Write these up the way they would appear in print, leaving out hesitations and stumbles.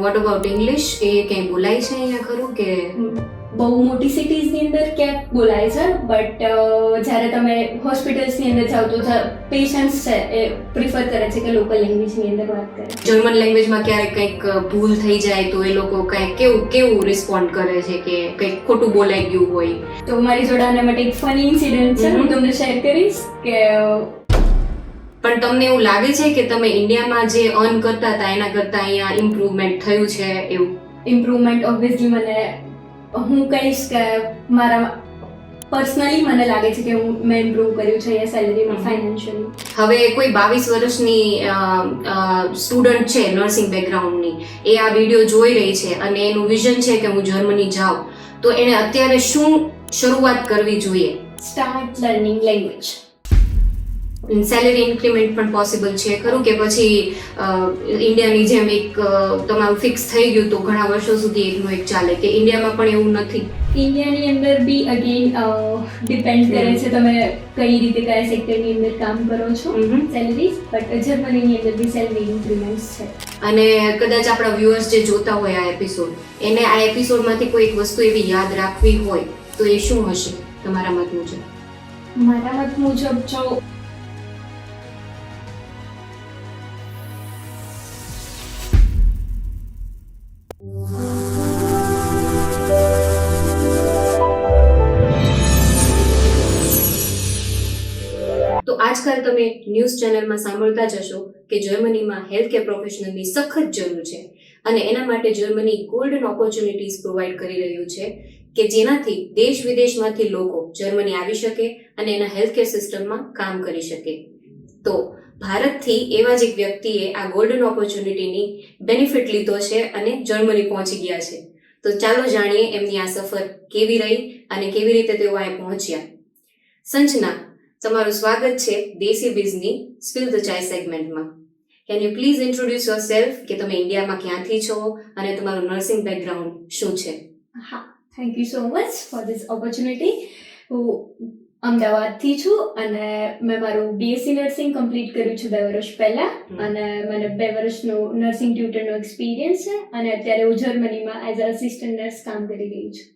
What about English? એ ક્યાંય બોલાય છે અહીંયા ખરું કે? બહુ મોટી સિટીઝની અંદર ક્યાંક બોલાય છે, બટ જ્યારે તમે હોસ્પિટલ્સની અંદર જાઓ તો પેશન્ટ્સ છે એ પ્રિફર કરે છે કે લોકલ લેંગ્વેજની અંદર વાત કરે. જર્મન લેંગ્વેજમાં ક્યારેક કંઈક ભૂલ થઈ જાય તો એ લોકો કંઈક કેવું રિસ્પોન્ડ કરે છે કે કંઈક ખોટું બોલાઈ ગયું હોય? તો મારી જોડે આના માટે એક ફની ઇન્સિડન્ટ છે, હું તમને શેર કરીશ કે પણ તમને એવું લાગે છે કે તમે ઇન્ડિયામાં જે અર્ન કરતા હતા એના કરતાં અહીંયા ઇમ્પ્રુવમેન્ટ થયું છે એવું? ઇમ્પ્રુવમેન્ટ ઓબ્વિયસલી હું કહીશ કે મારા પર્સનલી મને લાગે છે કે મેં ઇમ્પ્રૂવ કર્યું છે અહીંયા સેલરીમાં, ફાઇનાન્શિયલી. હવે કોઈ 22 વર્ષની સ્ટુડન્ટ છે નર્સિંગ બેકગ્રાઉન્ડની, એ આ વિડીયો જોઈ રહી છે અને એનું વિઝન છે કે હું જર્મની જાઉં, તો એણે અત્યારે શું શરૂઆત કરવી જોઈએ? Start learning language. Salary increment પણ પોસિબલ છે ખરું કે પછી ઇન્ડિયાની જેમ એક તમારું ફિક્સ થઈ ગયું તો ઘણા વર્ષો સુધી એકનું એક ચાલે, કે ઇન્ડિયામાં પણ એવું નથી? ઇન્ડિયાની અંદર બી અગેન ડિપેન્ડ કરે છે તમે કઈ રીતે કયા સેક્ટરની અંદર કામ કરો છો સેલરીઝ, બટ જર્મનીની અંદર બી સેલરી ઇન્ક્રીમેન્ટ્સ છે. અને કદાચ આપણા વ્યુઅર્સ જે જોતા હોય આ એપિસોડ, એને આ એપિસોડમાંથી કોઈ એક વસ્તુ એવી યાદ રાખવી હોય તો એ શું હશે તમારા મત મુજબ? મારા મત મુજબ જો તો આજકાલ તમે ન્યૂઝ ચેનલમાં સાંભળતા જ હશો કે જર્મનીમાં હેલ્થકેર પ્રોફેશનલની સખત જરૂર છે અને એના માટે જર્મની ગોલ્ડન ઓપોર્ચ્યુનિટીઝ પ્રોવાઈડ કરી રહ્યું છે કે જેનાથી દેશ વિદેશમાંથી લોકો જર્મની આવી શકે અને એના હેલ્થકેર સિસ્ટમમાં કામ કરી શકે. તો ભારતથી એવા જ એક વ્યક્તિએ આ ગોલ્ડન ઓપોર્ચ્યુનિટીની બેનિફિટ લીધો છે અને જર્મની પહોંચી ગયા છે. તો ચાલો જાણીએ એમની આ સફર કેવી રહી અને કેવી રીતે તેઓ અહીં પહોંચ્યા. સંજના, તમારું સ્વાગત છે દેશી બીઝની સ્પિલ ધ ચાય સેગમેન્ટમાં. Can you please introduce yourself કે તમે ઇન્ડિયામાં ક્યાંથી છો અને તમારું નર્સિંગ બેકગ્રાઉન્ડ શું છે? હા, thank you so much for this opportunity. હું અમદાવાદથી છું અને મેં મારું બીએસસી નર્સિંગ કમ્પ્લીટ કર્યું છે 2 વર્ષ પહેલાં, અને મને 2 વર્ષનો નર્સિંગ ટ્યુટરનો એક્સપિરિયન્સ છે અને અત્યારે હું જર્મનીમાં એઝ અ અસિસ્ટન્ટ નર્સ કામ કરી રહી છું.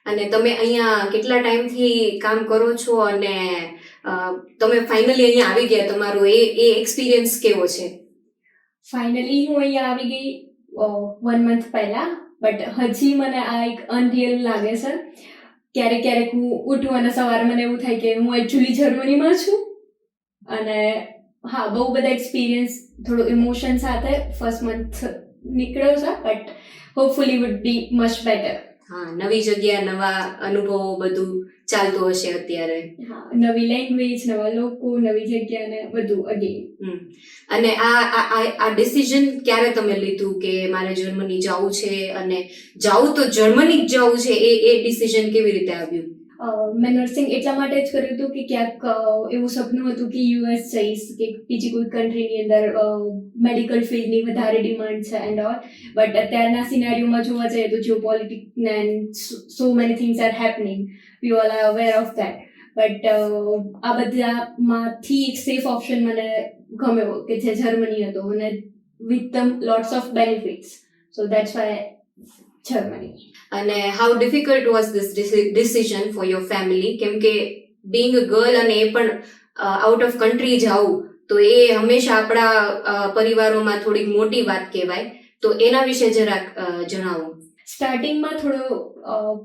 અને તમે અહીંયા કેટલા ટાઈમથી કામ કરો છો અને તમે ફાઇનલી અહીંયા આવી ગયા, તમારો એ એક્સપિરિયન્સ કેવો છે? ફાઇનલી હું અહીંયા આવી ગઈ 1 મંથ પહેલાં, બટ હજી મને આ એક અનરિયલ લાગે છે. ક્યારેક હું ઉઠું અને સવારે મને એવું થાય કે હું એકચ્યુઅલી જર્મનીમાં છું. અને હા, બહુ બધા એક્સપિરિયન્સ, થોડું ઇમોશન સાથે ફર્સ્ટ મંથ નીકળ્યો છે, but hopefully would be much better. હા, નવી જગ્યા, નવા અનુભવો બધું ચાલતું હશે અત્યારે. હા, નવી લેંગ્વેજ, નવા લોકો, નવી જગ્યા ને બધું અગેન. અને આ ડિસિઝન ક્યારે તમે લીધું કે મારે જર્મની જવું છે અને જવું તો જર્મની જ જવું છે, એ ડિસિઝન કેવી રીતે આવ્યું? મેં નર્સિંગ એટલા માટે જ કર્યું હતું કે ક્યાંક એવું સપનું હતું કે યુએસ જઈશ કે બીજી કોઈ કન્ટ્રીની અંદર મેડિકલ ફિલ્ડની વધારે ડિમાન્ડ છે એન્ડ ઓલ, બટ અત્યારના સિનારીઓમાં જોવા જઈએ તો Jio politics and so many things are happening, we all are aware of that. But આ બધામાંથી એક સેફ ઓપ્શન મને ગમ્યો કે જે જર્મની હતો, અને with them lots of benefits, so that's why Germany. અને how difficult was this decision for your family? કેમ કે બિંગ અ ગર્લ અને એ પણ આઉટ ઓફ કન્ટ્રી જવું તો એ હંમેશા આપણા પરિવારોમાં થોડીક મોટી વાત કહેવાય, તો એના વિશે જરાક જણાવો. સ્ટાર્ટિંગમાં થોડો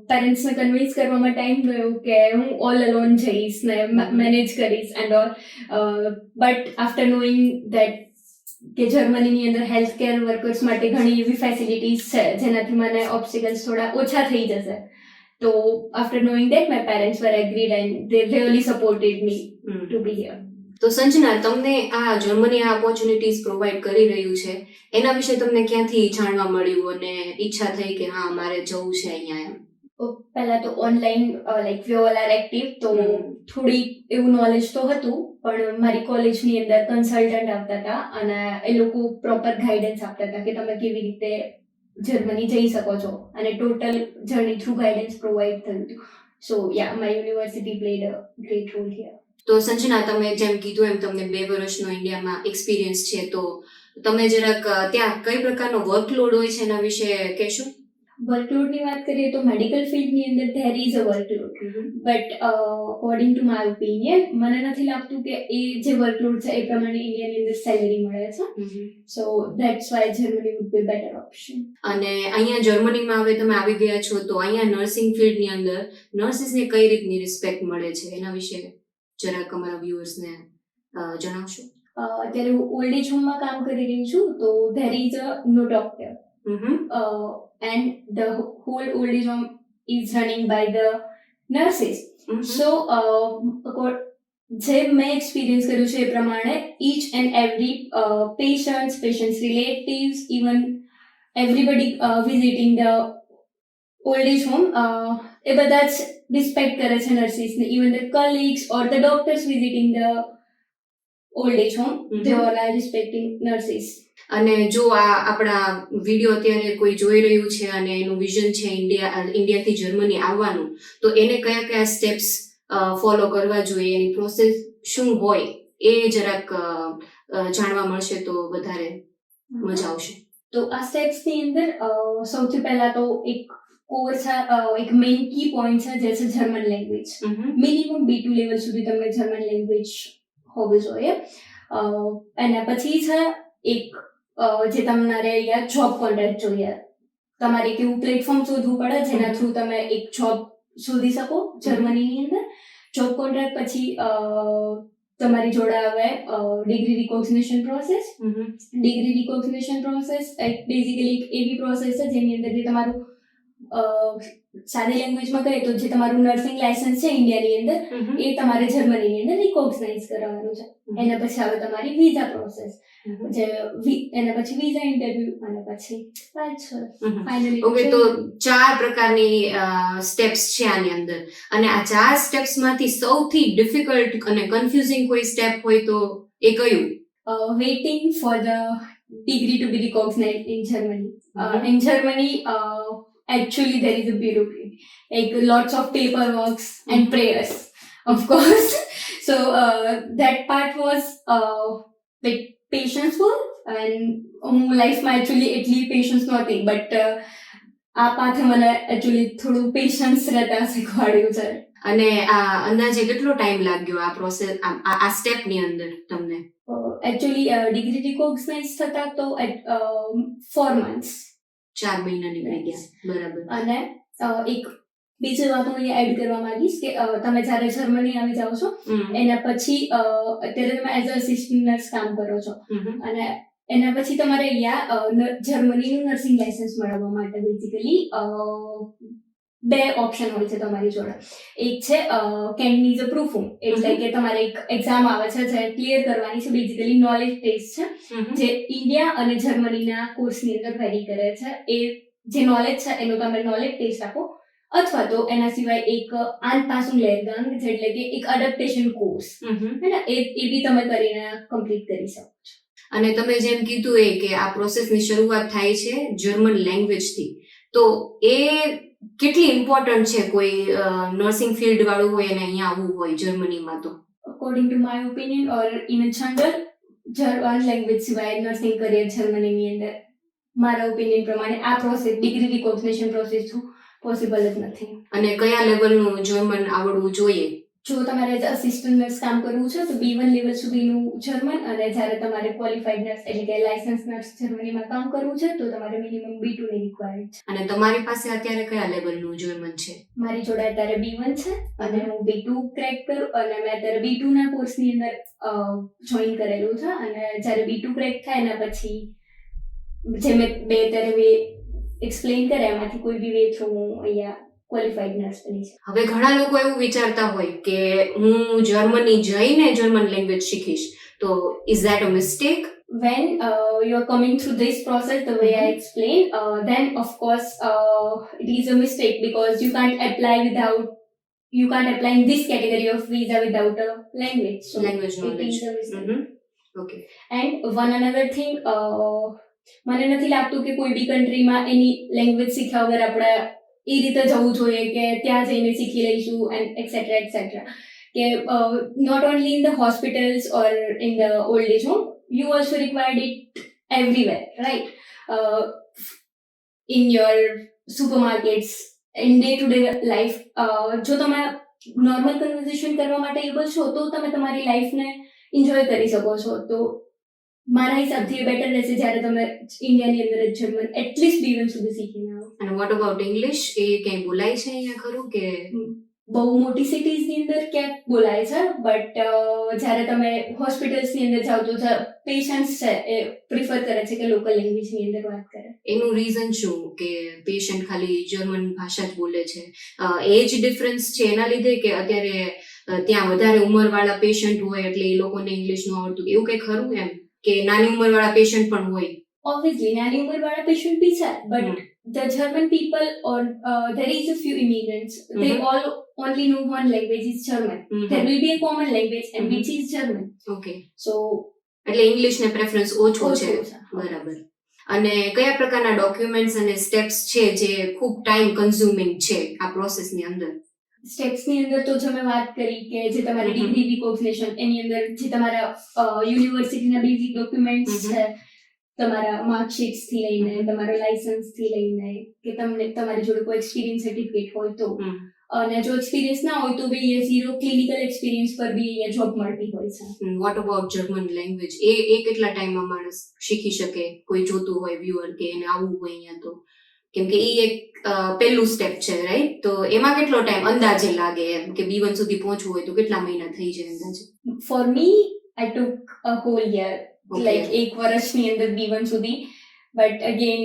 પેરેન્ટ્સને કન્વિન્સ કરવામાં ટાઈમ ગયો કે હું ઓલ અલોન જઈશ ને મેનેજ કરીશ and all, but after knowing that કે જર્મનીની અંદર હેલ્થકેર વર્કર્સ માટે ઘણી એવી ફેસિલિટીઝ છે જેનાથી મને ઓબ્સ્ટિકલ્સ થોડા ઓછા થઈ જશે, તો after knowing that my parents were agreed and they really supported me to be here. તો સંજના, તમને આ જર્મની આ ઓપોર્ચ્યુનિટીઝ પ્રોવાઈડ કરી રહ્યું છે, એના વિશે તમને ક્યાંથી જાણવા મળ્યું અને ઈચ્છા થઈ કે હા મારે જવું છે અહીંયા? એમ પહેલાં તો online like we all are active, તો થોડી એવું નોલેજ તો હતું, પણ મારી કોલેજની અંદર કન્સલ્ટન્ટ આવતા હતા અને એ લોકો પ્રોપર ગાઈડન્સ આપતા હતા કે તમે કેવી રીતે જર્મની જઈ શકો છો, અને total journey through guidance provide થયું હતું. So yeah, my university played a great role here. તો સંજના, તમે જેમ કીધું એમ તમને 2 વર્ષનો ઇન્ડિયામાં એક્સપિરિયન્સ છે, તો તમે જરાક ત્યાં કઈ પ્રકારનો વર્કલોડ હોય છે એના વિશે કહેશો? વર્કલોડની વાત કરીએ તો મેડિકલ ફિલ્ડની અંદર there is a workload, but according to my opinion મને નથી લાગતું કે એ જે વર્કલોડ છે એ પ્રમાણે ઇન્ડિયાની અંદર સેલેરી મળે છે. So that's why Germany would be better option. અને અહીંયા જર્મનીમાં હવે તમે આવી ગયા છો તો અહીંયા નર્સિંગ ફિલ્ડની અંદર નર્સિસને કઈ રીતની રિસ્પેક્ટ મળે છે એના વિશે જરાક અમારા વ્યુઅર્સને જણાવશો? અત્યારે હું ઓલ્ડ એજ હોમમાં કામ કરી રહી છું, તો there is a no doctor and the whole old age home is running by the nurses. So જે મેં એક્સપિરિયન્સ કર્યું છે એ પ્રમાણે each and every patients relatives, even everybody visiting the old age home, એ બધા જ રિસ્પેક્ટ કરે છે નર્સિસને. even the colleagues or the doctors visiting the old age home, they all are respecting nurses. અને જો આ આપણા વિડીયો અત્યારે કોઈ જોઈ રહ્યું છે અને એનું વિઝન છે ઇન્ડિયાથી જર્મની આવવાનું, તો એને કયા કયા સ્ટેપ્સ ફોલો કરવા જોઈએ, એની પ્રોસેસ શું હોય એ જરાક જાણવા મળશે તો વધારે મજા આવશે. તો આ સ્ટેપ્સની અંદર સૌથી પહેલા તો એક કોર છે, એક મેઇન કી પોઈન્ટ છે જે છે German language. Minimum B2 level સુધી તમને જર્મન લેંગ્વેજ હોવી જોઈએ. એના પછી છે એક જે તમારે અહીંયા જોબ કોન્ટ્રાક્ટ જોઈએ. તમારે એક એવું પ્લેટફોર્મ શોધવું પડે જેના થ્રુ તમે એક જોબ શોધી શકો જર્મનીની અંદર. જોબ કોન્ટ્રાક્ટ પછી તમારી જોડે આવે degree recognition process. Degree recognition process એક બેઝિકલી એક એવી પ્રોસેસ છે જેની અંદર જે તમારું સાદી લેંગ્વેજમાં કહીએ તો જે તમારું નર્સિંગ લાયસન્સ છે ઇન્ડિયાની અંદર એ તમારે જર્મનીની અંદર રિકોગ્નાઇઝ કરવાનું છે. એના પછી આવે તમારી વિઝા પ્રોસેસ, એના પછી વિઝા ઇન્ટરવ્યુ અને પછી ફાઇનલી. ઓકે, તો 4 પ્રકારની સ્ટેપ્સ છે આની અંદર, અને આ 4 સ્ટેપ્સમાંથી સૌથી ડિફિકલ્ટ અને કન્ફ્યુઝિંગ કોઈ સ્ટેપ હોય તો એ કયું? Waiting for the degree to be recognized in Germany. In Germany, actually there is a bureaucracy, like lots of paperwork and prayers, of course. So that part was like patientful, and life માં actually એટલી patience નહોતી, but આ પાથે મને actually થોડું patience રહેતા શીખવાડ્યું છે. અને આ અંદાજે કેટલો ટાઈમ લાગ્યો આ પ્રોસેસ, આ સ્ટેપની અંદર તમને? એકચ્યુઅલી ડિગ્રી રિકોગ્નાઇઝ થતા તો 4 months, 4 મહિના નીકળી ગયા. બરાબર. અને એક બીજી વાત હું અહીંયા એડ કરવા માંગીશ કે તમે જ્યારે જર્મની આવી જાઓ છો એના પછી અત્યારે તમે એઝ અ અસિસ્ટન્ટ નર્સ કામ કરો છો, અને એના પછી તમારે અહીંયા જર્મનીનું નર્સિંગ લાયસન્સ મેળવવા માટે બેઝિકલી 2 ઓપ્શન હોય છે તમારી જોડે. એક છે કેન્ડિઝ પ્રૂફિંગ, એટલે કે તમારે એક એક્ઝામ આવે છે જે ક્લિયર કરવાની છે, બેઝિકલી નોલેજ ટેસ્ટ છે જે ઇન્ડિયા અને જર્મનીના કોર્સની અંદર વેરી કરે છે. એ જે નોલેજ છે એનો તમે નોલેજ ટેસ્ટ આપો, અથવા તો એના સિવાય એક આનપાસું લેરગાંગ એટલે કે એક એડપ્ટેશન કોર્સ હે ને, એ બી તમે કરીને કમ્પ્લીટ કરી શકો છો. અને તમે જેમ કીધું એ કે આ પ્રોસેસની શરૂઆત થાય છે જર્મન લેંગ્વેજથી, તો એ કેટલી ઇમ્પોર્ટન્ટ છે કોઈ નર્સિંગ ફિલ્ડ વાળું હોય અને અહીંયા આવવું હોય જર્મનીમાં? તો according to my opinion or in a general, German language સિવાય નર્સિંગ કરિયર જર્મનીની અંદર મારા ઓપિનિયન પ્રમાણે આ process degree recognition process possible જ નથી. અને કયા લેવલનું જર્મન આવડવું જોઈએ? જો તમારે એઝ અસિસ્ટન્ટ નર્સ કામ કરવું છે તો B1 લેવલ સુધીનું જર્મન, અને જ્યારે તમારે ક્વોલિફાઈડ નર્સ એટલે કે લાયસન્સ નર્સ જર્મનીમાં કામ કરવું છે તો તમારે મિનિમમ B2 ની રિક્વાયર્ડ છે. અને તમારી પાસે અત્યારે કયા લેવલનું જર્મન છે? મારી જોડે અત્યારે B1 છે અને હું B2 ક્રેક કરું, અને મેં અત્યારે B2 ના કોર્સની અંદર જોઈન કરેલું છે, અને જ્યારે B2 ક્રેક થાય એના પછી જે મેં અત્યારે એક્સપ્લેન કર્યા એમાંથી કોઈ બી વે થ્રુ હું અહીંયા ક્વોલિફાઈડ નર્સ બની છે. હવે ઘણા લોકો એવું વિચારતા હોય કે હું જર્મની જઈને જર્મન લેંગ્વેજ શીખીશ, તો is that a mistake? When you are coming through this process the way I explained, then of course it is a mistake, because you can't apply in this category of visa without a language. So Language knowledge. It is a mistake. Okay. And one another thing, મને નથી લાગતું કે કોઈ બી કન્ટ્રીમાં any language શીખ્યા વગર આપણે એ રીતે જવું જોઈએ કે ત્યાં જઈને શીખી લઈશું એન્ડ એક્સેટ્રા એક્સેટ્રા. કે not only in the hospitals or in the old age home, you also required it everywhere, right? In your supermarkets, in day to day life, જો તમે નોર્મલ કન્વર્ઝેશન કરવા માટે એબલ છો તો તમે તમારી લાઈફને enjoy કરી શકો છો. તો મારા હિસાબથી એ બેટર રહેશે જ્યારે તમે ઇન્ડિયાની અંદર જ જર્મન એટલીસ્ટ B1 સુધી શીખીને આવો. અને વોટ અબાઉટ ઇંગ્લિશ, એ ક્યાંય બોલાય છે અહીંયા ખરું કે બહુ મોટી સિટીઝની અંદર ક્યાંક બોલાય છે, બટ જ્યારે તમે હોસ્પિટલ્સની અંદર જાઓ તો પેશન્ટ્સ છે એ પ્રિફર કરે છે કે લોકલ લેંગ્વેજની અંદર વાત કરે. એનું રીઝન શું કે પેશન્ટ ખાલી જર્મન ભાષા જ બોલે છે? એજ ડિફરન્સ છે એના લીધે કે અત્યારે ત્યાં વધારે ઉંમરવાળા પેશન્ટ હોય એટલે એ લોકોને ઇંગ્લિશ ન આવડતું, એવું કંઈ ખરું એમ કે નાની ઉંમરવાળા પેશન્ટ પણ હોય? Obviously, નાની ઉંમરવાળા પેશન્ટ બી છે, but the German people, or there is a few immigrants, they all only know one language is German. There will be a common language and which is German. Okay. So એટલે ઇંગ્લિશને preference ઓછો છે. બરાબર. અને કયા પ્રકારના documents અને steps છે જે ખૂબ ટાઈમ કન્ઝ્યુમિંગ છે આ પ્રોસેસની અંદર? સ્ટેપ્સની અંદર તો જો મેં વાત કરી કે જે તમારી ડિગ્રી રિકોગ્નિશન, એની અંદર જે તમારા યુનિવર્સિટીના બેઝિક ડોક્યુમેન્ટ્સ છે, તમારા માર્કશીટ્સ થી લઈને તમારા લાયસન્સ થી લઈને કે તમને તમારી જોડે કોઈ એક્સપિરિયન્સ સર્ટિફિકેટ હોય તો, અને જો એક્સપિરિયન્સ ના હોય તો બી એ 0 ક્લિનિકલ એક્સપિરિયન્સ પર બી અહીંયા જોબ મળતી હોય છે. વોટ અબાઉટ જર્મન લેંગ્વેજ, એ કેટલા ટાઈમમાં માણસ શીખી શકે? કોઈ જોતું હોય વ્યુઅર કે એને આવવું હોય અહીંયા તો, કેમ કે એ એક પહેલું સ્ટેપ છે, રાઈટ? તો એમાં કેટલો ટાઈમ અંદાજે લાગે એમ કે B1 સુધી પહોંચવું હોય તો કેટલા મહિના થઈ જાય અંદાજે? For me I took a whole year, like એક વર્ષની અંદર B1 સુધી. But again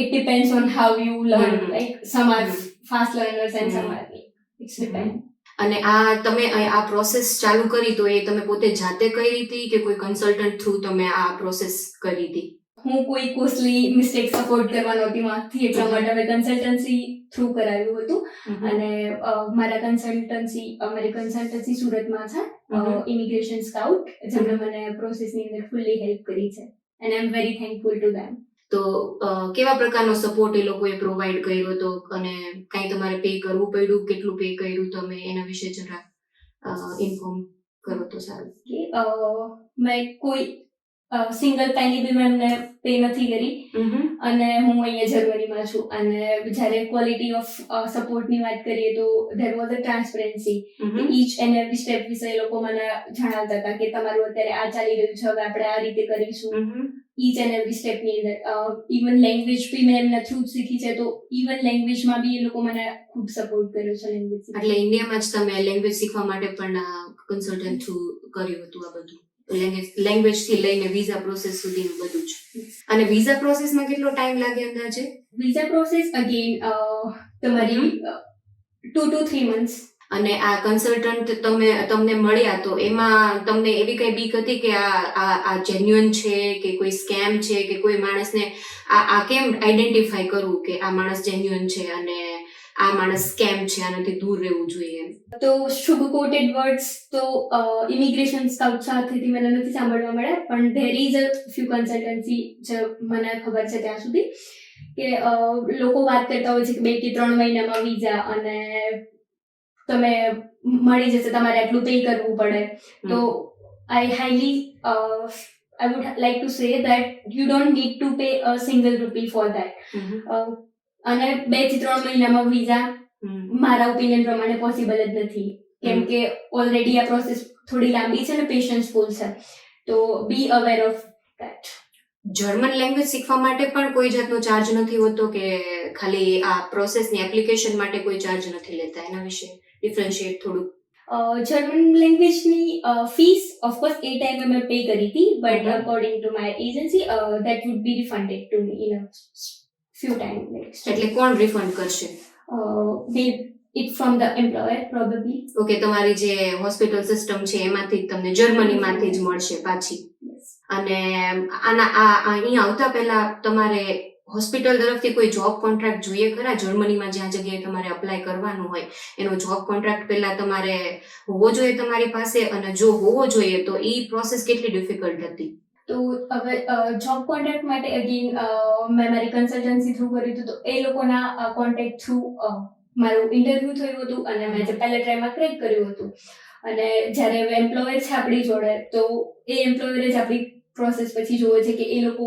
it depends on how you learn, like some are fast learners and some are weak. It's depend. અને આ તમે આ પ્રોસેસ ચાલુ કરી તો એ તમે પોતે જાતે કરી હતી કે કોઈ કન્સલ્ટન્ટ થ્રુ તમે આ પ્રોસેસ કરી હતી? હું કોઈ કોસ્ટલી મિસ્ટેક સપોર્ટ કરવા નહોતી માંગતી, એટલા માટે મેં કન્સલ્ટન્સી થ્રુ કરાવ્યું હતું. અને મારી કન્સલ્ટન્સી સુરતમાં છે, ઇમિગ્રેશન સ્કાઉટ, જેમણે મને પ્રોસેસની અંદર ફૂલ્લી હેલ્પ કરી છે, and I am very thankful to them. તો કેવા પ્રકારનો સપોર્ટ એ લોકોએ પ્રોવાઈડ કર્યો હતો અને કાંઈ તમારે પે કરવું પડ્યું? કેટલું પે કર્યું તમે એના વિશે જરા ઇન્ફોર્મ કરો તો સારું. મેં કોઈ સિંગલ પેની બી મેં એમને પે નથી કરી, અને હું અહીંયા જર્મનીમાં છું. અને જ્યારે ક્વોલિટી ઓફ સપોર્ટની વાત કરીએ તો there was a transparency. Each and every step વિશે એ લોકો મને જણાવતા હતા કે તમારું અત્યારે આ ચાલી રહ્યું છે, હવે આપણે આ રીતે કરીશું. ઈચ એન્ડ એવરી સ્ટેપની અંદર ઇવન લેંગ્વેજ બી મેં એમના થ્રુ શીખી છે, તો ઇવન લેંગ્વેજમાં બી એ લોકો મને ખૂબ સપોર્ટ કર્યો છે. લેંગ્વેજ એટલે ઇન્ડિયામાં જ તમે લેંગ્વેજ શીખવા માટે પણ કન્સલ્ટન્ટ થ્રુ કર્યું હતું આ બધું? લેંગ્વેજ થી લઈને વિઝા પ્રોસેસ સુધીનું બધું જ. અને વિઝા પ્રોસેસમાં કેટલો ટાઈમ લાગે અંદાજે? વિઝા પ્રોસેસ અગેન તમારી 2 to 3 months. અને આ કન્સલ્ટન્ટ તમને મળ્યા તો એમાં તમને એવી કઈ બીક હતી કે આ જેન્યુઅન છે કે કોઈ સ્કેમ છે, કે કોઈ માણસને આ કેમ આઈડેન્ટિફાઈ કરવું કે આ માણસ જેન્યુઅન છે અને આ માણસ સ્કેમ છે, આનાથી દૂર રહેવું જોઈએ? તો સુગર કોટેડ વર્ડ્સ તો ઇમિગ્રેશન સ્કાઉટ સાથેથી મને નથી સાંભળવા મળ્યા, પણ there is a few consultancy જે મને ખબર છે ત્યાં સુધી કે લોકો વાત કરતા હોય છે કે 2 કે 3 મહિનામાં વિઝા, અને તમે મળી જશે, તમારે આટલું પે કરવું પડે. તો I would like to say that you don't need to pay a single rupee for that. અને 2 થી 3 મહિનામાં વિઝા મારા ઓપિનિયન પ્રમાણે પોસિબલ જ નથી, કેમ કે ઓલરેડી આ પ્રોસેસ થોડી લાંબી છે ને પેશન્સફુલ છે. તો બી aware of that. German language શીખવા માટે પણ કોઈ જાતનો ચાર્જ નથી હોતો કે ખાલી આ પ્રોસેસની એપ્લિકેશન માટે કોઈ ચાર્જ નથી લેતા? એના વિશે ડિફરન્શિએટ થોડું. જર્મન લેંગ્વેજની ફીસ ઓફકોર્સ એ ટાઈમે મેં પે કરી હતી, but according to my agency that would be refunded to me in a few time. એટલે કોણ રિફંડ કરશે? It from the employer probably. Okay, તમારી જે હોસ્પિટલ સિસ્ટમ છે એમાંથી તમને જર્મનીમાંથી જ મળશે પાછી? અને અહીંયા આવતા પહેલા તમારે હોસ્પિટલ તરફથી કોઈ જોબ કોન્ટ્રાક્ટ જોઈએ ખરા? જર્મનીમાં જ્યાં જગ્યાએ તમારે અપ્લાય કરવાનું હોય એનો જોબ કોન્ટ્રાક્ટ પહેલા તમારે હોવો જોઈએ તમારી પાસે, અને જો હોવો જોઈએ તો એ પ્રોસેસ કેટલી ડિફિકલ્ટ હતી? તો હવે જોબ કોન્ટ્રાક્ટ માટે અગેન મેં મારી કન્સલ્ટન્સી થ્રુ કર્યું હતું, તો એ લોકોના કોન્ટેક્ટ થ્રુ મારું ઇન્ટરવ્યૂ થયું હતું અને મેં જે પહેલા ટ્રાયમાં ક્રેક કર્યું હતું. અને જ્યારે એમ્પ્લોયર છે આપણી જોડે, તો એ એમ્પ્લોયરે જ આપણી પ્રોસેસ પછી જોવે છે કે એ લોકો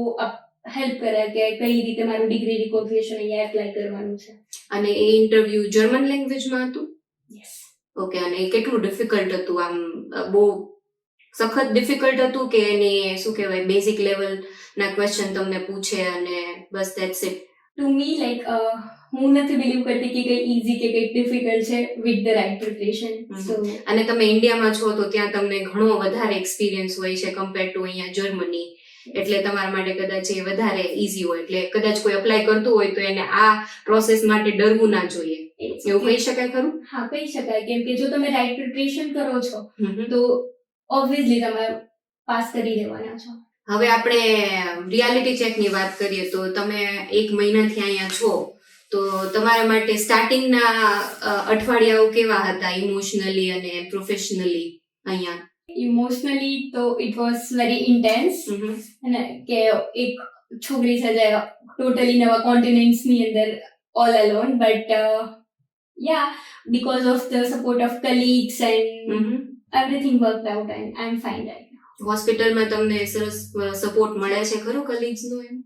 હેલ્પ કરે કે કઈ રીતે મારું ડિગ્રી રિકોગ્નિશન અહીંયા એપ્લાય કરવાનું છે. અને એ ઇન્ટરવ્યુ જર્મન લેંગ્વેજમાં હતું? યસ. ઓકે. અને એ કેટલું ડિફિકલ્ટ હતું? આમ બહુ સખત ડિફિકલ્ટ હતું કે એની શું કહેવાય બેઝિક લેવલ ના ક્વેશ્ચન તમને પૂછે અને બસ that's it? To me like હું નથી બિલીવ કરતી કે કઈ ઈઝી કે કઈ ડિફિકલ્ટ છે વિથ ધ રાઇટ પ્રિપરેશન. સો અને તમે ઇન્ડિયામાં છો તો ત્યાં તમને ઘણો વધારે એક્સપિરિયન્સ હોય છે કમ્પેર ટુ અહીંયા જર્મની, એટલે તમારા માટે કદાચ એ વધારે ઈઝી હોય. એટલે કદાચ કોઈ અપ્લાય કરતું હોય તો એને આ પ્રોસેસ માટે ડરવું ના જોઈએ, એવું કહી શકાય ખરું? હા, કહી શકાય. કેમ કે જો તમે રાઇટ પ્રિપરેશન કરો છો તો ઓબ્વિયસલી તમે પાસ કરી દેવાના છો. હવે આપણે રિયાલિટી ચેકની વાત કરીએ તો તમે 1 મહિનાથી અહીંયા છો, તો તમારા માટે સ્ટાર્ટિંગના અઠવાડિયાઓ કેવા હતા ઇમોશનલી અને પ્રોફેશનલી અહીંયા? ઇમોશનલી તો ઇટ વોઝ વેરી ઇન્ટેન્સ, અને કે એક છોકરી છે જે ટોટલી નવા કોન્ટિનેન્ટ્સની અંદર all alone, but ya because of the support of colleagues and everything worked out and I am fine right. હોસ્પિટલમાં તમને સરસ સપોર્ટ મળે છે ખરો કલીગ્સનો? એમ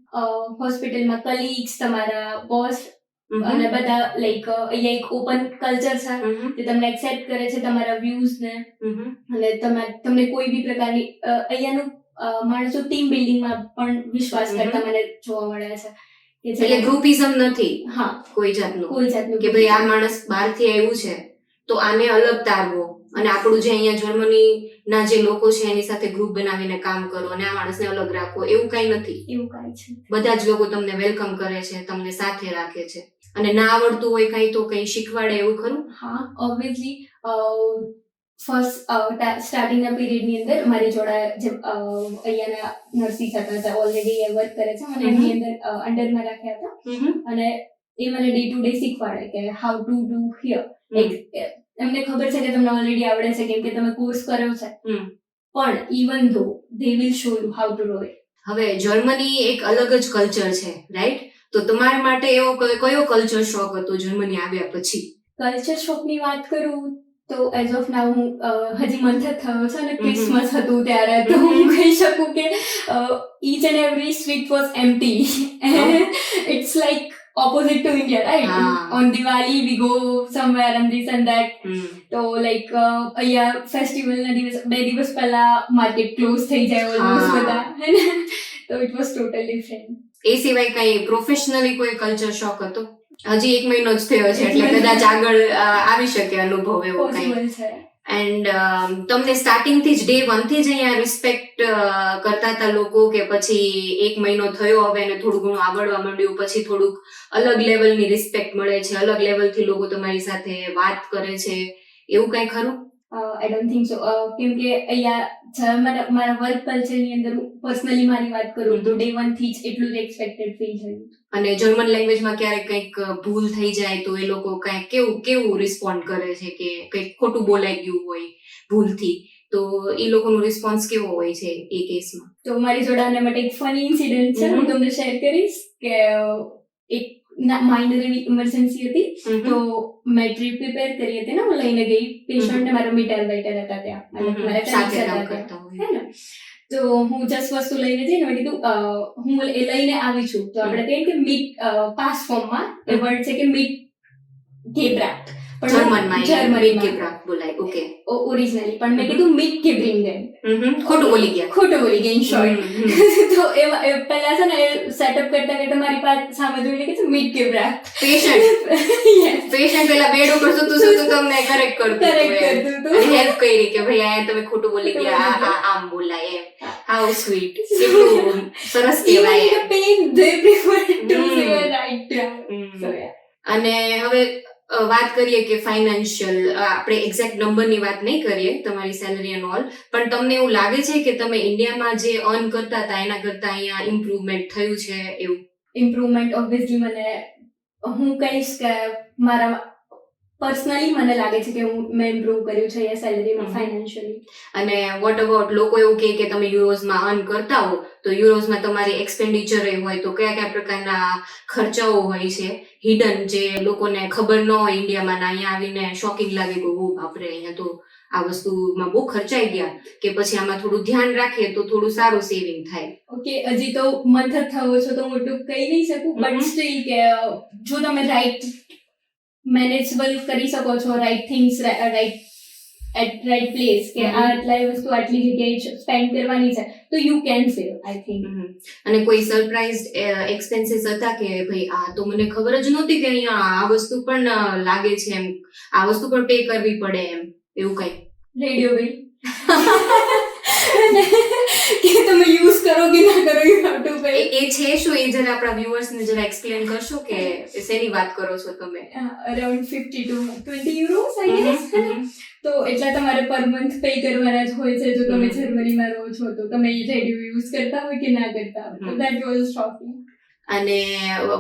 હોસ્પિટલમાં કલીગ્સ, તમારા બોસ અને બધા લાઈક અહીંયા એક ઓપન કલ્ચર છે તે તમને એક્સેપ્ટ કરે છે તમારા વ્યૂઝ ને, અને તમને કોઈ બી પ્રકારની અહીંયાનું માણસો ટીમ બિલ્ડિંગમાં પણ વિશ્વાસ કરતા મને જોવા મળે છે. એટલે ગ્રુપિઝમ નથી? હા, કોઈ જાતનું કે ભાઈ આ માણસ બહારથી આવ્યું છે તો આને અલગ તારવો અને આપણું જે અહીંયા જર્મની ના જે લોકો છે એની સાથે ગ્રુપ બનાવીને કામ કરો અને આ માણસને અલગ રાખો, એવું કઈ નથી. એવું કઈ છે. બધા જ લોકો તમને વેલકમ કરે છે, તમને સાથે રાખે છે. અને ના આવડતું હોય કઈ તો કઈ શીખવાડે, એવું ખરું? હા, ઓબ્વિયસલી ફર્સ્ટ સ્ટાર્ટિંગના પીરિયડની અંદર મારી જોડે જે અહીંયાના નર્સિસ હતા ઓલરેડી એ વર્ક કરે છે, મને એની અંદર અંડરમાં રાખ્યા હતા, અને એ મને ડે ટુ ડે શીખવાડે કે હાઉ ટુ ડુ હિયર. એમને ખબર છે કે તમને ઓલરેડી આવડે છે કેમ કે તમે કોર્સ કર્યો છે, પણ ઇવન ધો they will show you how to do it. હવે જર્મની એક અલગ જ કલ્ચર છે, રાઈટ? તો તમારા માટે એવો કયો કલ્ચર શોક હતો જર્મની આવ્યા પછી? કલ્ચર શોકની વાત કરું તો એઝ ઓફ નાઉ હું હજી મંથ જ થયો છે અને ક્રિસમસ હતું ત્યારે તો હું કહી શકું કે each and every street was empty. It's like opposite to India, right? On Diwali we go somewhere and this and that. તો લાઈક અહીંયા ફેસ્ટિવલ ના દિવસ 2 દિવસ પહેલા માર્કેટ ક્લોઝ થઈ જાય ઓલમોસ્ટ બધા, તો ઇટ વોઝ ટોટલી ડિફરન્ટ. એ સિવાય કઈ પ્રોફેશનલી કોઈ કલ્ચર શોક હતો? હજી 1 મહિનો જ થયો છે એટલે કદાચ આગળ આવી શકે અનુભવ એવો કઈ. એન્ડ તમને સ્ટાર્ટિંગ થી જ ડે 1 થી જ અહીંયા રિસ્પેક્ટ કરતા હતા લોકો, કે પછી 1 મહિનો થયો હવે એને થોડું ઘણું આવડવા માંડ્યું પછી થોડુંક અલગ લેવલની રિસ્પેક્ટ મળે છે, અલગ લેવલથી લોકો તમારી સાથે વાત કરે છે, એવું કઈ ખરું? આઈ ડોન્ટ થિંક સો, કેમ કે અહીંયા મારા વર્ક કલ્ચરની અંદર પર્સનલી મારી વાત કરું તો ડે 1 થી જ એટલું જ એક્સપેક્ટેડ ફીલ થયું. અને જર્મન લેંગ્વેજમાં ક્યારેક કંઈક ભૂલ થઈ જાય તો એ લોકો કંઈક કેવું રિસ્પોન્ડ કરે છે, કે કંઈક ખોટું બોલાઈ ગયું હોય ભૂલથી તો એ લોકોનો રિસ્પોન્સ કેવો હોય છે એ કેસમાં? તો મારી જોડે આના માટે એક ફની ઇન્સિડન્ટ છે, હું તમને શેર કરીશ કે એક માઇનર એવી ઇમરજન્સી હતી તો મેં ટ્રીપ પ્રિપેર કરી હતી ને, હું લઈને ગઈ પેશન્ટને, મારો મીટર વેઇટર હતા ત્યાં, મારા કલીગ્સ હતા હે ને, તો હું જસ્ટ વસ્તુ લઈને જઈને મેં કીધું હું એ લઈને આવી છું, તો આપણે કહીએ કે મીટ પાસ ફોર્મમાં એ વર્ડ છે કે મીટ ગેબ્રાક્ટ, પણ જર્મનીમાં બોલાય. ઓકે, ઓરિજિનલી પણ મેં કીધું મીટ ગેબ્રિંગેન, ખોટું બોલી ગયા ઇન શોર્ટ. તો એ પહેલા છે ને સેટઅપ કરતા મારી પાસે સામે જોઈને કે છે મીટ ગેબ્રાક્ટ. પેશન્ટ પેલા બેડ ઉપર સુતું તમને કરેક્ટ કરતું અને હેલ્પ કરી કે ભાઈ આ તમે ખોટું બોલી ગયા, આ આમ બોલાય એમ. હાઉ સ્વીટ, કેટલું સરસ કહેવાય. Pen they prefer to say right. અને હવે વાત કરીએ કે ફાઇનાન્શિયલ, આપણે એક્ઝેક્ટ નંબરની વાત નહીં કરીએ તમારી સેલરી એન્ડ ઓલ, પણ તમને એવું લાગે છે કે તમે ઇન્ડિયામાં જે અર્ન કરતા હતા એના કરતા અહીંયા ઇમ્પ્રુવમેન્ટ થયું છે? એવું ઇમ્પ્રુવમેન્ટ ઓબ્વિયસલી હું કહીશ કે મારા પર્સનલી મને લાગે છે કે મેં ઇમ્પ્રુવ કર્યું છે અહીંયા સેલરીમાં ફાઇનાન્શિયલી. અને વોટ અબાઉટ લોકો એવું કહે કે તમે યુરોઝમાં અર્ન કરતા હો તો યુરોઝમાં તમારી એક્સપેન્ડિચર હોય તો કયા કયા પ્રકારના ખર્ચાઓ હોય છે હિડન, જે લોકોને ખબર ન હોય ઇન્ડિયામાં, અહીંયા આવીને શોકિંગ લાગે કે ઓ બાપરે અહીંયા તો આ વસ્તુમાં બહુ ખર્ચાઈ ગયા કે પછી આમાં થોડું ધ્યાન રાખીએ તો થોડું સારું સેવિંગ થાય? ઓકે, હજી તો મંથર થવો છો તો મોટું કહી નહીં શકું, બટ સ્ટીલ કે જો તમે રાઈટ મેનેજેબલ કરી શકો છો, right things right at right place, કે આટલા વસ્તુ આટલી જગ્યાએ સ્પેન્ડ કરવાની છે, તો you can save, I think. અને કોઈ સરપ્રાઇઝ એક્સપેન્સીસ હતા કે ભાઈ આ તો મને ખબર જ નહોતી કે અહીંયા આ વસ્તુ પણ લાગે છે, એમ આ વસ્તુ પણ પે કરવી પડે, એમ એવું કઈ? રેડિયો બિલ કે તમે યુઝ કરો કે ના કરો, યુ હેવ ટુ પે. એ છે શું? એ જરા આપણા વ્યુઅર્સ ને જરા એક્સપ્લેન કરશો કે શેની વાત કરો છો તમે? Around 50 to 20 euros I guess. તો એટલા તમારે પર મંથ પે કરવાના જ હોય છે જો તમે જર્મનીમાં રહો છો તો. તમે રેડિયો યુઝ કરતા હોય કે ના કરતા હોય, તો દેટ વોઝ શોકિંગ. અને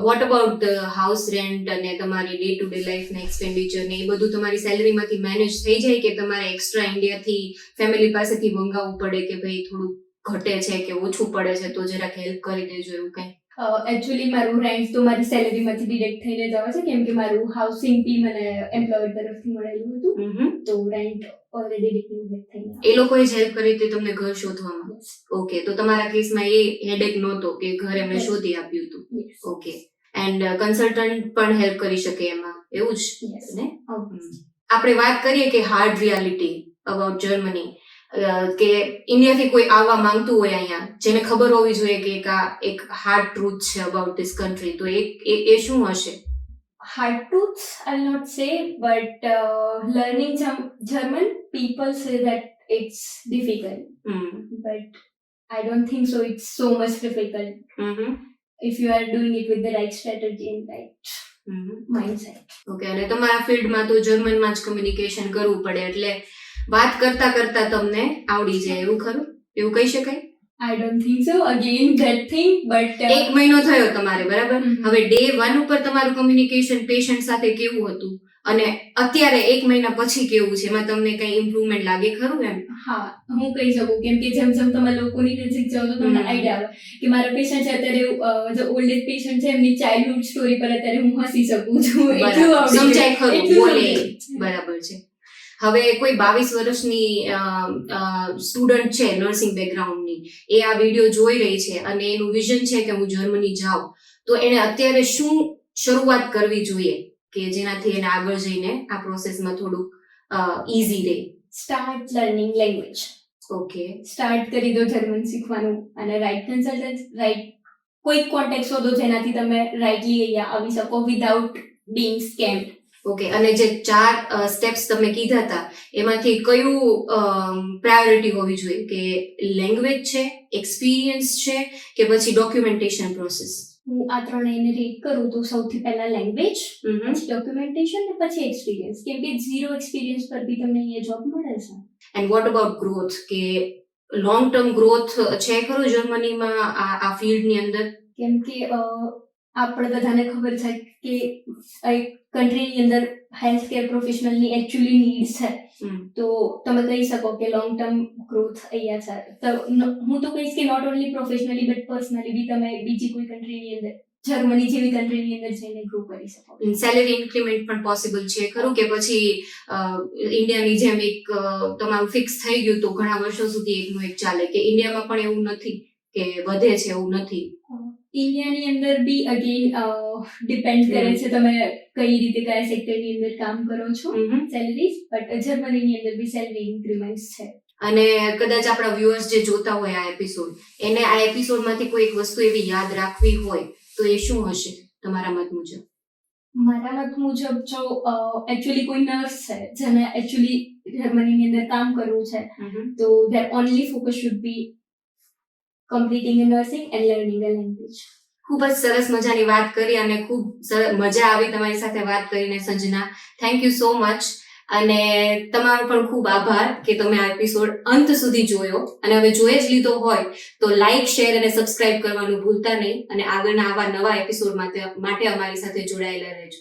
વોટ અબાઉટ હાઉસ રેન્ટ અને તમારી ડે ટુ ડે લાઈફ ના એક્સપેન્ડિચર ને એ બધું તમારી સેલરીમાંથી મેનેજ થઈ જાય કે તમારે એક્સ્ટ્રા ઇન્ડિયાથી ફેમિલી પાસેથી મંગાવવું પડે કે ભાઈ થોડું ઘટે છે કે ઓછું પડે છે તો જરાક હેલ્પ કરી દેજો, એવું કઈ? એકચ્યુઅલી મારું રેન્ટ તો મારી સેલેરીમાંથી ડિડક્ટ થઈને જ આવે છે, કેમ કે મારું હાઉસિંગ બી મને એમ્પ્લોયર તરફથી મળેલું હતું, તો રેન્ટ ઓલરેડી ડિડક્ટ થઈને. એ લોકોએ જ હેલ્પ કરી હતી તમને ઘર શોધવામાં? ઓકે, તો તમારા કેસમાં એ હેડેક નહોતો કે ઘર એમને શોધી આપ્યું હતું? ઓકે. એન્ડ કન્સલ્ટન્ટ પણ હેલ્પ કરી શકે એમાં, એવું જ ને? આપણે વાત કરીએ કે હાર્ડ રિયાલિટી અબાઉટ જર્મની, કે ઇન્ડિયાથી કોઈ આવવા માંગતું હોય અહીંયા, જેને ખબર હોવી જોઈએ કે એક હાર્ડ ટ્રુથ છે અબાઉટ ધીસ કન્ટ્રી, તો એ શું હશે? Hard truths, I'll not say, but learning German, people say that it's difficult. But I don't think so. It's so much difficult if you are doing it with the right strategy and right mindset. Okay, અને તમારા ફિલ્ડમાં તો જર્મનમાં જ communication કરવું પડે એટલે વાત કરતા કરતા તમને આવડી જાય, એવું ખરું? એવું કહી શકાય? I don't think so. Again, that thing, but... 1 મહિનો થયો તમારે, બરાબર? હવે ડે 1 ઉપર તમારું કમ્યુનિકેશન પેશન્ટ સાથે કેવું હતું અને અત્યારે 1 મહિના પછી કેવું છે? એમાં તમને કઈ ઇમ્પ્રુવમેન્ટ લાગે ખરું એમ? હા, હું કહી શકું, કેમ કે જેમ જેમ તમે લોકોની નજીક જાઓ તો તમને આઈડિયા આવે કે મારા પેશન્ટ છે અત્યારે, જે ઓલ્ડ એજ પેશન્ટ છે એમની ચાઇલ્ડહુડ સ્ટોરી પર અત્યારે હું હસી શકું છું, એટલું સમજાય ખરું, બોલે, બરાબર છે. હવે કોઈ 22 વર્ષની સ્ટુડન્ટ છે નર્સિંગ બેકગ્રાઉન્ડની, એ આ વિડીયો જોઈ રહી છે અને એનું વિઝન છે કે હું જર્મની જાઉં, તો એને અત્યારે શું શરૂઆત કરવી જોઈએ કે જેનાથી એને આગળ જઈને આ પ્રોસેસમાં થોડુંક ઈઝી રહે? Start learning language. Okay, start કરી દો જર્મન શીખવાનું, અને રાઈટ કન્સલ્ટન્ટ, રાઈટ કોઈક કોન્ટેક્ટ શોધો જેનાથી તમે રાઈટલી અહીંયા આવી શકો વિધાઉટ બીઇંગ સ્કેમ્ડ. ઓકે, અને જે 4 સ્ટેપ્સ તમે કીધા હતા એમાંથી કયું પ્રાયોરિટી હોવી જોઈએ, કે લેંગ્વેજ છે, એક્સપિરિયન્સ છે કે પછી ડોક્યુમેન્ટેશન પ્રોસેસ? હું આ ત્રણેયને રેટ કરું તો સૌથી પહેલા લેંગ્વેજ, પછી ડોક્યુમેન્ટેશન ને પછી એક્સપિરિયન્સ, કેમ કે 0 એક્સપિરિયન્સ પર બી તમને અહીંયા જોબ મળે છે. એન્ડ વોટ અબાઉટ ગ્રોથ, કે લોંગ ટર્મ ગ્રોથ છે ખરું જર્મનીમાં આ ફિલ્ડની અંદર? કેમ કે આપણે બધાને ખબર છે કે એક કન્ટ્રીની અંદર હેલ્થ કેર પ્રોફેશનલની એકચ્યુઅલી નીડ છે, તો તમે કહી શકો કે લોંગ ટર્મ ગ્રોથ અહીંયા છે. તો હું તો કહીશ કે not only professionally but personally બી તમે બીજી કોઈ કન્ટ્રીની અંદર, જર્મની જેવી કન્ટ્રીની અંદર જઈને ગ્રો કરી શકો. સેલેરી ઇન્ક્રીમેન્ટ પણ પોસિબલ છે ખરું, કે પછી ઇન્ડિયાની જેમ એક તમારું ફિક્સ થઈ ગયું તો ઘણા વર્ષો સુધી એકનું એક ચાલે, કે ઇન્ડિયામાં પણ એવું નથી કે વધે છે, એવું નથી? ઇન્ડિયાની અંદર બી અગેન ડિપેન્ડ કરે છે તમે કઈ રીતે કયા સેક્ટરની અંદર કામ કરો છો, સેલરીઝ, બટ જર્મનીની અંદર બી સેલરી ઇન્ક્રીમેન્ટ્સ છે. અને કદાચ આપણા વ્યુઅર્સ જે જોતા હોય આ એપિસોડ, એને આ એપિસોડમાંથી કોઈ એક વસ્તુ એવી યાદ રાખવી હોય તો એ શું હશે તમારા મત મુજબ? મારા મત મુજબ જો એકચ્યુઅલી કોઈ નર્સ છે જેને એકચ્યુઅલી જર્મનીની અંદર કામ કરવું છે, તો there only focus should be completing a nursing and learning a language. ખૂબ જ સરસ મજાની વાત કરી અને ખૂબ મજા આવી તમારી સાથે વાત કરીને Sanjana. Thank you so much. અને તમારો પણ ખૂબ આભાર કે તમે આ એપિસોડ અંત સુધી જોયો, અને હવે જોઈ જ લીધો હોય તો લાઈક, શેર અને સબસ્ક્રાઇબ કરવાનું ભૂલતા નહીં, અને આગળના આવા નવા એપિસોડ માટે અમારી સાથે જોડાયેલા રહેજો.